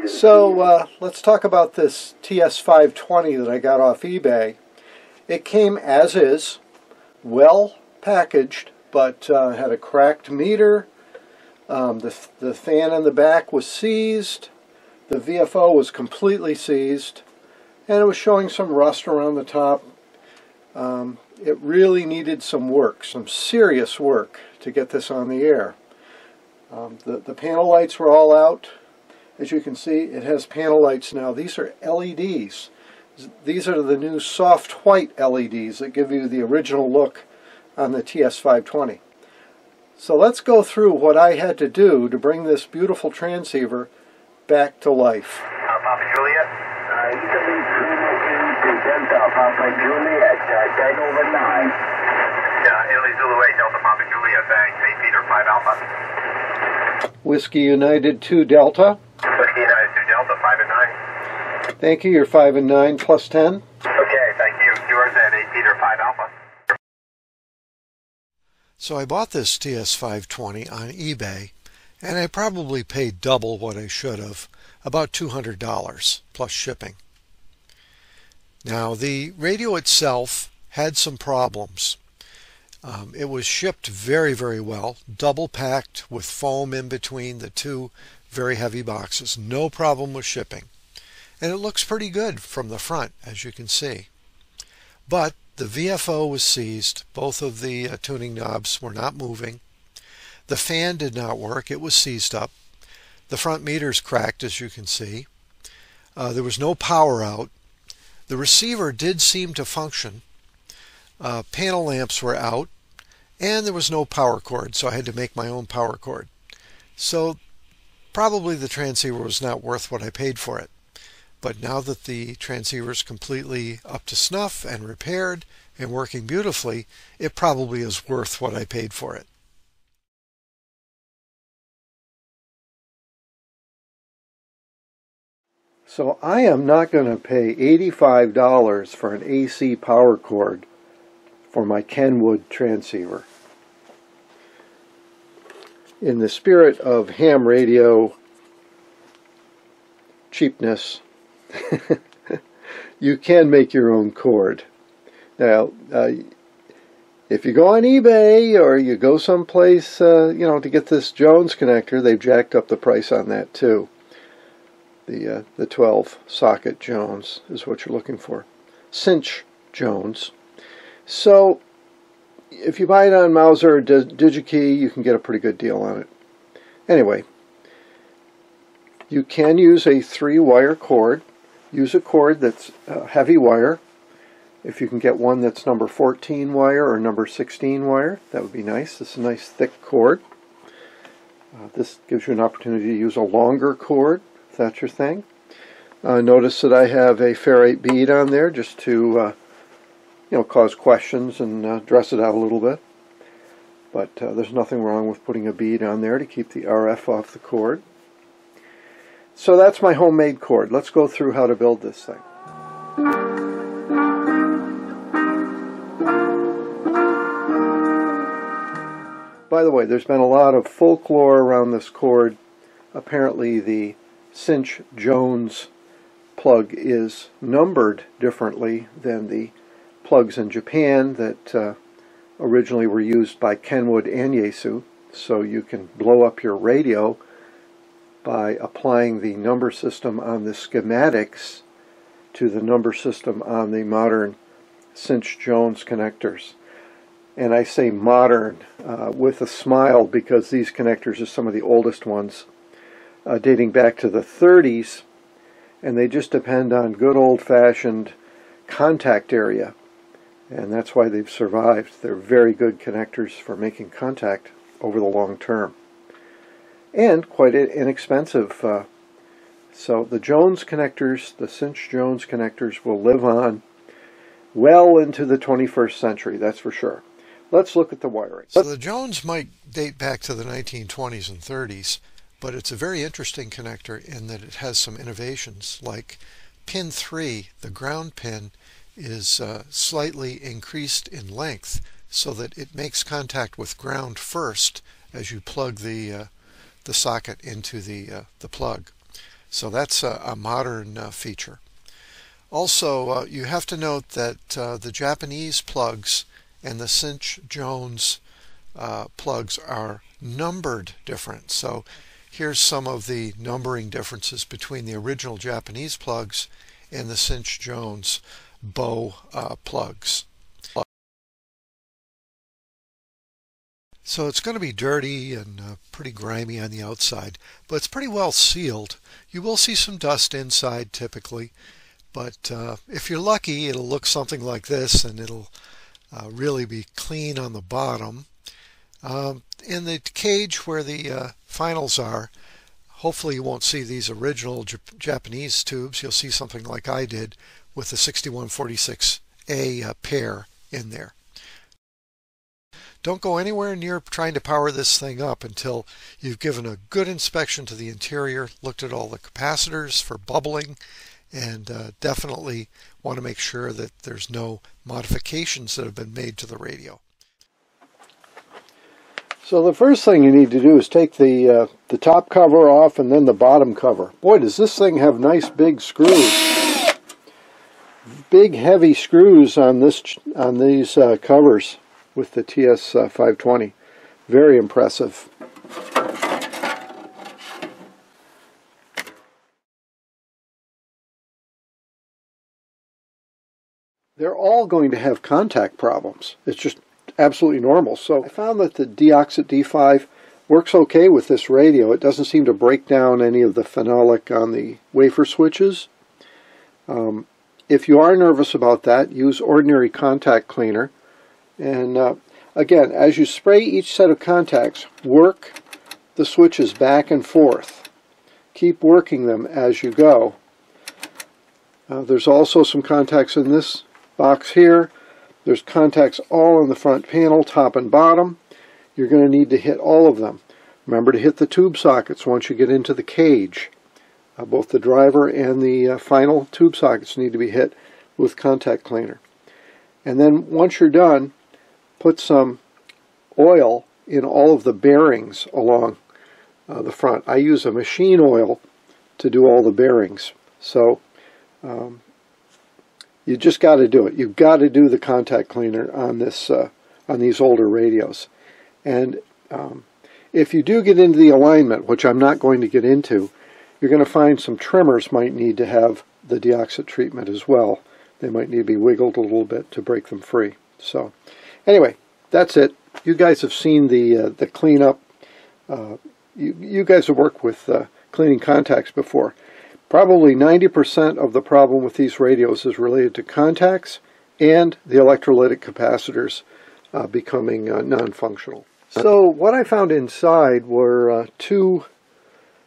So let's talk about this TS-520 that I got off eBay. It came as is, well packaged, but had a cracked meter. The fan in the back was seized. The VFO was completely seized, and it was showing some rust around the top. It really needed some work, some serious work, to get this on the air. The panel lights were all out. As you can see, it has panel lights now. These are LEDs. These are the new soft white LEDs that give you the original look on the TS-520. So let's go through what I had to do to bring this beautiful transceiver back to life. Papa Juliet? You can leave to Delta Papa Juliet, dead over 9. Yeah, Italy Zulu 8, Delta Papa Juliet, thanks. 8 Peter 5 Alpha. Whiskey United 2 Delta. Whiskey United 2 Delta, 5 and 9. Thank you, you're 5 and 9 plus 10. Okay, thank you. Yours at 8 Peter 5 Alpha. So I bought this TS-520 on eBay, and I probably paid double what I should have, about $200 plus shipping. Now the radio itself had some problems. It was shipped very, very well, double packed with foam in between the two very heavy boxes. No problem with shipping. And it looks pretty good from the front, as you can see. But the VFO was seized. Both of the tuning knobs were not moving. The fan did not work. It was seized up. The front meter's cracked, as you can see. There was no power out. The receiver did seem to function. Panel lamps were out. And there was no power cord, so I had to make my own power cord. So probably the transceiver was not worth what I paid for it. But now that the transceiver is completely up to snuff and repaired and working beautifully, it probably is worth what I paid for it. So I am not going to pay $85 for an AC power cord for my Kenwood transceiver. In the spirit of ham radio cheapness, you can make your own cord. Now, if you go on eBay or you go someplace, to get this Jones connector, they've jacked up the price on that too. The 12 socket Jones is what you're looking for. Cinch Jones. So if you buy it on Mauser or DigiKey, you can get a pretty good deal on it. Anyway, you can use a 3-wire cord. Use a cord that's heavy wire. If you can get one that's number 14 wire or number 16 wire, that would be nice. This is a nice thick cord. This gives you an opportunity to use a longer cord, if that's your thing. Notice that I have a ferrite bead on there just to cause questions and dress it out a little bit. But there's nothing wrong with putting a bead on there to keep the RF off the cord. So that's my homemade cord. Let's go through how to build this thing. By the way, there's been a lot of folklore around this cord. Apparently the Cinch Jones plug is numbered differently than the plugs in Japan that originally were used by Kenwood and Yaesu. So you can blow up your radio by applying the number system on the schematics to the number system on the modern Cinch Jones connectors. And I say modern with a smile because these connectors are some of the oldest ones, dating back to the 30s, and they just depend on good old-fashioned contact area, and that's why they've survived. They're very good connectors for making contact over the long term, and quite inexpensive. So the Jones connectors, the Cinch Jones connectors, will live on well into the 21st century, that's for sure. Let's look at the wiring. So the Jones might date back to the 1920s and 30s, but it's a very interesting connector in that it has some innovations, like pin 3, the ground pin, is slightly increased in length so that it makes contact with ground first as you plug the socket into the plug. So that's a modern feature. Also, you have to note that the Japanese plugs and the Cinch Jones plugs are numbered different. So here's some of the numbering differences between the original Japanese plugs and the Cinch Jones bow plugs. So it's going to be dirty and pretty grimy on the outside, but it's pretty well sealed. You will see some dust inside typically, but if you're lucky, it'll look something like this, and it'll really be clean on the bottom. In the cage where the finals are, hopefully you won't see these original Japanese tubes. You'll see something like I did with the 6146A pair in there. Don't go anywhere near trying to power this thing up until you've given a good inspection to the interior, looked at all the capacitors for bubbling, and definitely want to make sure that there's no modifications that have been made to the radio. So the first thing you need to do is take the top cover off and then the bottom cover. Boy, does this thing have nice big screws. Big heavy screws on these covers with the TS-520. Very impressive. They're all going to have contact problems. It's just absolutely normal. So I found that the Deoxit D5 works okay with this radio. It doesn't seem to break down any of the phenolic on the wafer switches. If you are nervous about that, use ordinary contact cleaner. And again, as you spray each set of contacts, work the switches back and forth. Keep working them as you go. There's also some contacts in this box here. There's contacts all on the front panel, top and bottom. You're going to need to hit all of them. Remember to hit the tube sockets once you get into the cage. Both the driver and the final tube sockets need to be hit with contact cleaner. And then once you're done, put some oil in all of the bearings along the front. I use a machine oil to do all the bearings. So you just got to do it. You've got to do the contact cleaner on this on these older radios. And if you do get into the alignment, which I'm not going to get into, you're going to find some trimmers might need to have the deoxit treatment as well. They might need to be wiggled a little bit to break them free. So anyway, that's it. You guys have seen the cleanup. You guys have worked with cleaning contacts before. Probably 90% of the problem with these radios is related to contacts and the electrolytic capacitors becoming non-functional. So what I found inside were two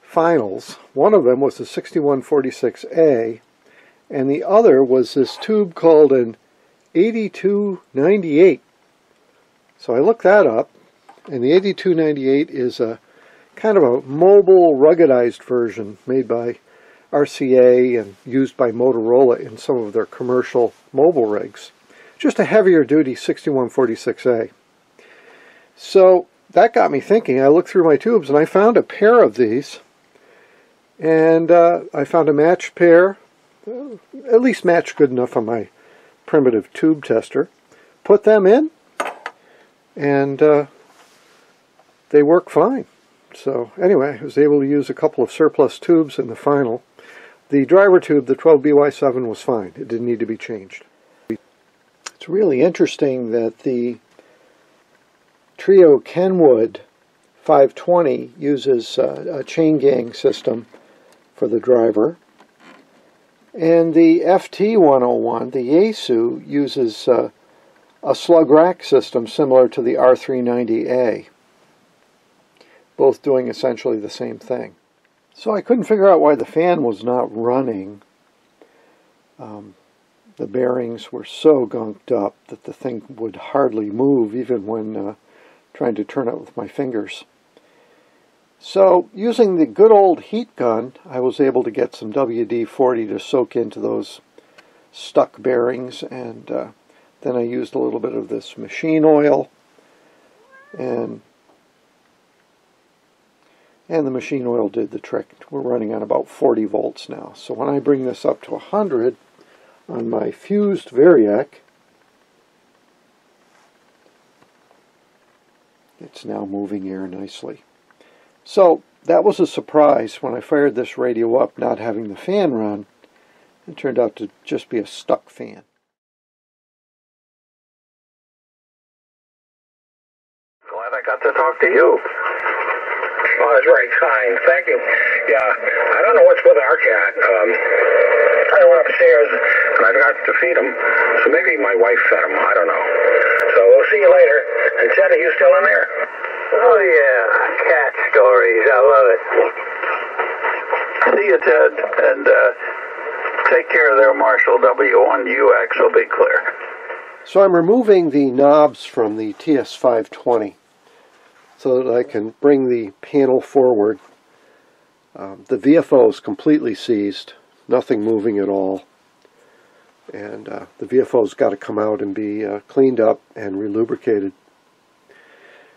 finals. One of them was the 6146A, and the other was this tube called an 8298. So I looked that up, and the 8298 is a kind of a mobile, ruggedized version made by RCA and used by Motorola in some of their commercial mobile rigs. Just a heavier duty 6146A. So that got me thinking. I looked through my tubes and I found a pair of these, and I found a matched pair, at least matched good enough on my primitive tube tester. Put them in, and they work fine. So anyway, I was able to use a couple of surplus tubes in the final. The driver tube, the 12BY7, was fine. It didn't need to be changed. It's really interesting that the Trio Kenwood 520 uses a chain gang system for the driver, and the FT101, the Yaesu, uses a slug rack system similar to the R390A, both doing essentially the same thing. So I couldn't figure out why the fan was not running. The bearings were so gunked up that the thing would hardly move even when trying to turn it with my fingers. So using the good old heat gun, I was able to get some WD-40 to soak into those stuck bearings, and then I used a little bit of this machine oil, and And the machine oil did the trick. We're running on about 40 volts now. So when I bring this up to 100 on my fused Variac, it's now moving air nicely. So that was a surprise when I fired this radio up, not having the fan run. It turned out to just be a stuck fan. Glad I got to talk to you. Oh, that's very kind. Thank you. Yeah, I don't know what's with our cat. I went upstairs and I forgot to feed him. So maybe my wife fed him. I don't know. So we'll see you later. And Ted, are you still in there? Oh, yeah. Cat stories. I love it. See you, Ted. And take care of their Marshall W1UX will be clear. So I'm removing the knobs from the TS-520 so that I can bring the panel forward. The VFO is completely seized, nothing moving at all, and the VFO's got to come out and be cleaned up and relubricated.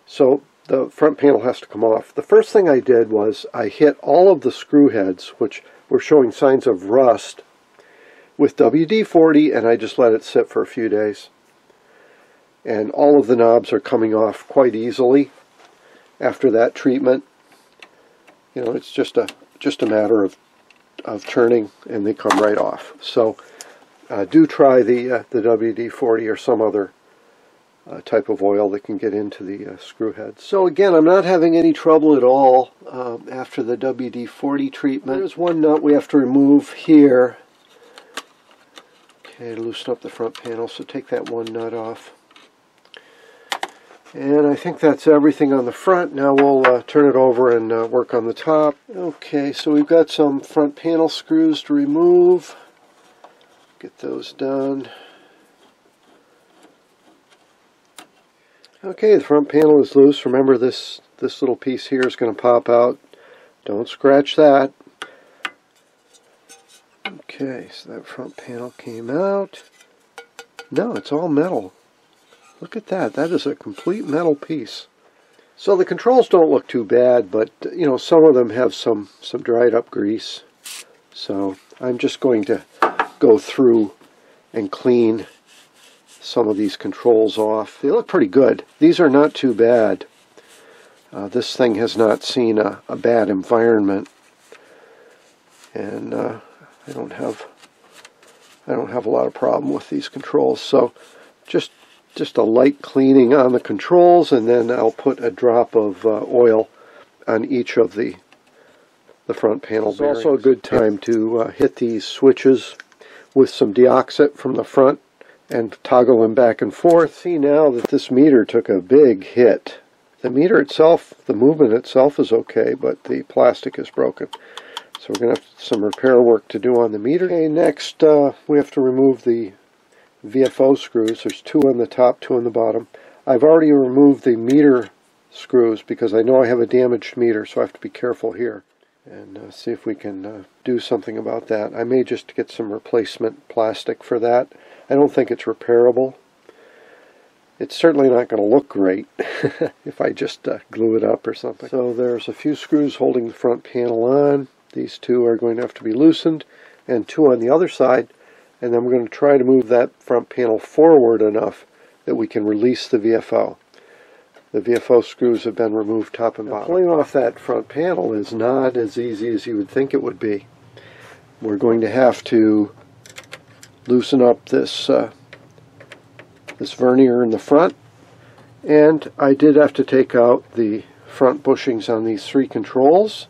So the front panel has to come off. The first thing I did was I hit all of the screw heads, which were showing signs of rust, with WD-40, and I just let it sit for a few days. And all of the knobs are coming off quite easily after that treatment. You know, it's just a matter of turning, and they come right off. So do try the WD-40 or some other type of oil that can get into the screw heads. So again, I'm not having any trouble at all after the WD-40 treatment. There's one nut we have to remove here. Okay, loosen up the front panel, so take that one nut off. And I think that's everything on the front. Now we'll turn it over and work on the top. Okay, so we've got some front panel screws to remove. Get those done. Okay, the front panel is loose. Remember, this little piece here is going to pop out. Don't scratch that. Okay, so that front panel came out. No, it's all metal. Look at that. That is a complete metal piece. So the controls don't look too bad, but you know, some of them have some dried up grease. So I'm just going to go through and clean some of these controls off. They look pretty good. These are not too bad. This thing has not seen a bad environment, and I don't have a lot of problem with these controls. So just a light cleaning on the controls, and then I'll put a drop of oil on each of the front panel bearings. It's also a good time to hit these switches with some deoxit from the front and toggle them back and forth. See now that this meter took a big hit. The meter itself, the movement itself is okay, but the plastic is broken. So we're going to have some repair work to do on the meter. Okay, next we have to remove the VFO screws. There's 2 on the top, 2 on the bottom. I've already removed the meter screws because I know I have a damaged meter, so I have to be careful here and see if we can do something about that. I may just get some replacement plastic for that. I don't think it's repairable. It's certainly not going to look great if I just glue it up or something. So there's a few screws holding the front panel on. These 2 are going to have to be loosened, and 2 on the other side. And then we're going to try to move that front panel forward enough that we can release the VFO. The VFO screws have been removed top and bottom. Pulling off that front panel is not as easy as you would think it would be. We're going to have to loosen up this vernier in the front, and I did have to take out the front bushings on these 3 controls.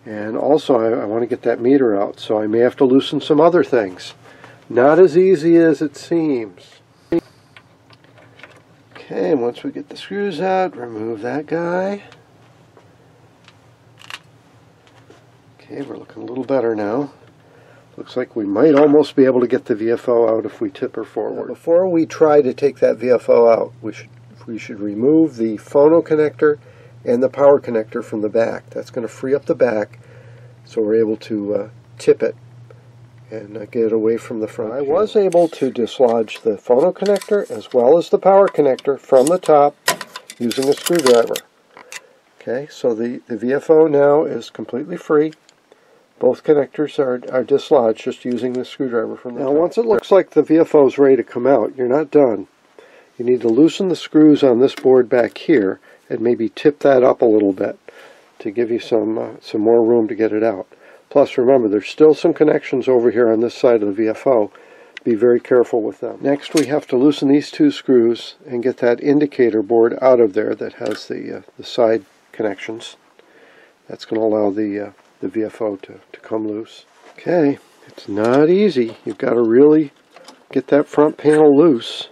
And also I want to get that meter out, so I may have to loosen some other things. Not as easy as it seems. Okay, once we get the screws out, remove that guy. Okay, we're looking a little better now. Looks like we might almost be able to get the VFO out if we tip her forward. Now, before we try to take that VFO out, we should remove the phono connector and the power connector from the back. That's going to free up the back so we're able to tip it and get it away from the front. I was able to dislodge the phono connector as well as the power connector from the top using a screwdriver. Okay, so the VFO now is completely free. Both connectors are dislodged just using the screwdriver from the top. Now once it looks like the VFO is ready to come out, you're not done. You need to loosen the screws on this board back here and maybe tip that up a little bit to give you some more room to get it out. Plus remember, there's still some connections over here on this side of the VFO. Be very careful with them. Next we have to loosen these two screws and get that indicator board out of there that has the side connections. That's going to allow the VFO to come loose. Okay, it's not easy. You've got to really get that front panel loose.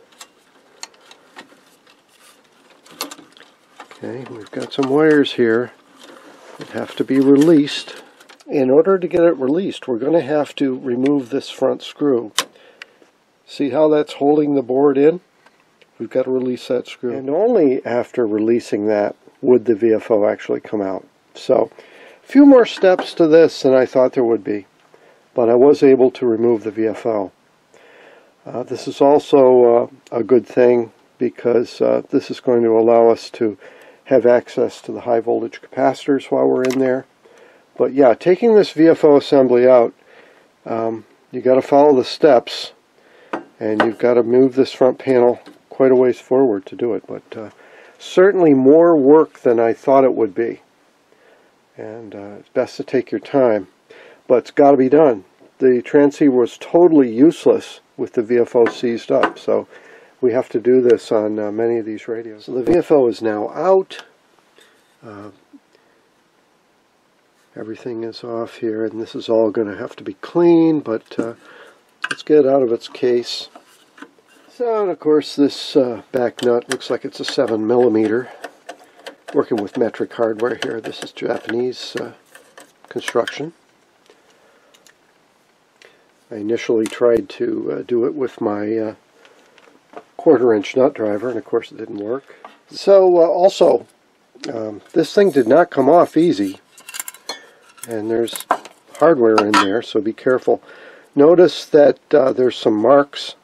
Okay, we've got some wires here that have to be released. In order to get it released, we're going to have to remove this front screw. See how that's holding the board in? We've got to release that screw. And only after releasing that would the VFO actually come out. So, a few more steps to this than I thought there would be, but I was able to remove the VFO. This is also a good thing because this is going to allow us to have access to the high voltage capacitors while we're in there. But yeah, taking this VFO assembly out, you got to follow the steps, and you've got to move this front panel quite a ways forward to do it. But certainly more work than I thought it would be. And it's best to take your time, but it's got to be done. The transceiver was totally useless with the VFO seized up, so we have to do this on many of these radios. So the VFO is now out. Everything is off here, and this is all going to have to be cleaned, but let's get it out of its case. So, and of course, this back nut looks like it's a 7mm. Working with metric hardware here. This is Japanese construction. I initially tried to do it with my 1/4-inch nut driver, and of course it didn't work. So also, this thing did not come off easy, and there's hardware in there, so be careful. Notice that there's some marks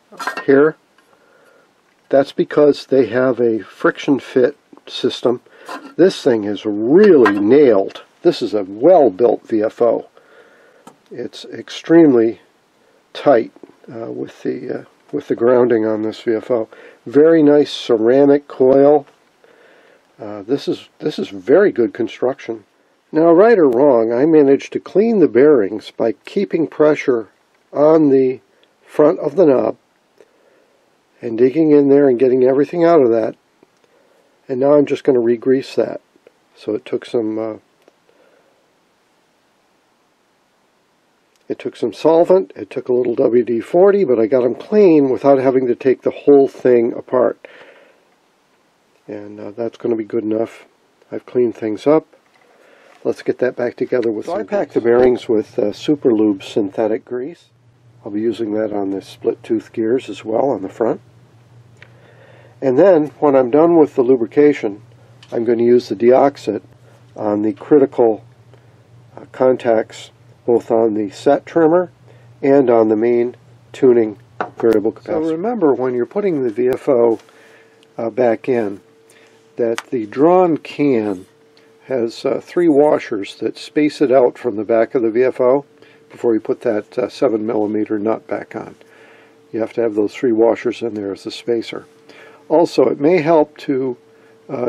here. That's because they have a friction fit system. This thing is really nailed. This is a well-built VFO. It's extremely tight with the grounding on this VFO. Very nice ceramic coil. This is very good construction. Now, right or wrong, I managed to clean the bearings by keeping pressure on the front of the knob and digging in there and getting everything out of that. And now I'm just going to re-grease that. So it took some solvent, it took a little WD-40, but I got them clean without having to take the whole thing apart. And that's going to be good enough. I've cleaned things up. Let's get that back together with some grease. I packed the bearings with Super Lube synthetic grease. I'll be using that on the split tooth gears as well on the front. And then, when I'm done with the lubrication, I'm going to use the deoxit on the critical contacts, both on the set trimmer and on the main tuning variable capacitor. So remember, when you're putting the VFO back in, that the drawn can has 3 washers that space it out from the back of the VFO before you put that 7mm nut back on. You have to have those 3 washers in there as a spacer. Also, it may help to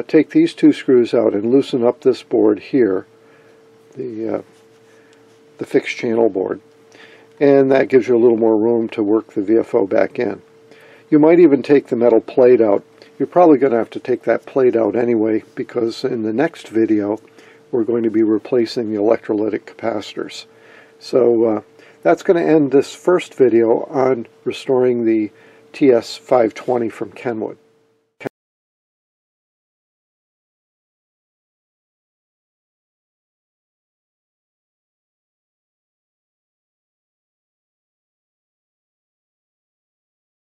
take these 2 screws out and loosen up this board here, the fixed channel board, and that gives you a little more room to work the VFO back in. You might even take the metal plate out. You're probably going to have to take that plate out anyway, because in the next video we're going to be replacing the electrolytic capacitors. So that's going to end this first video on restoring the TS-520 from Kenwood.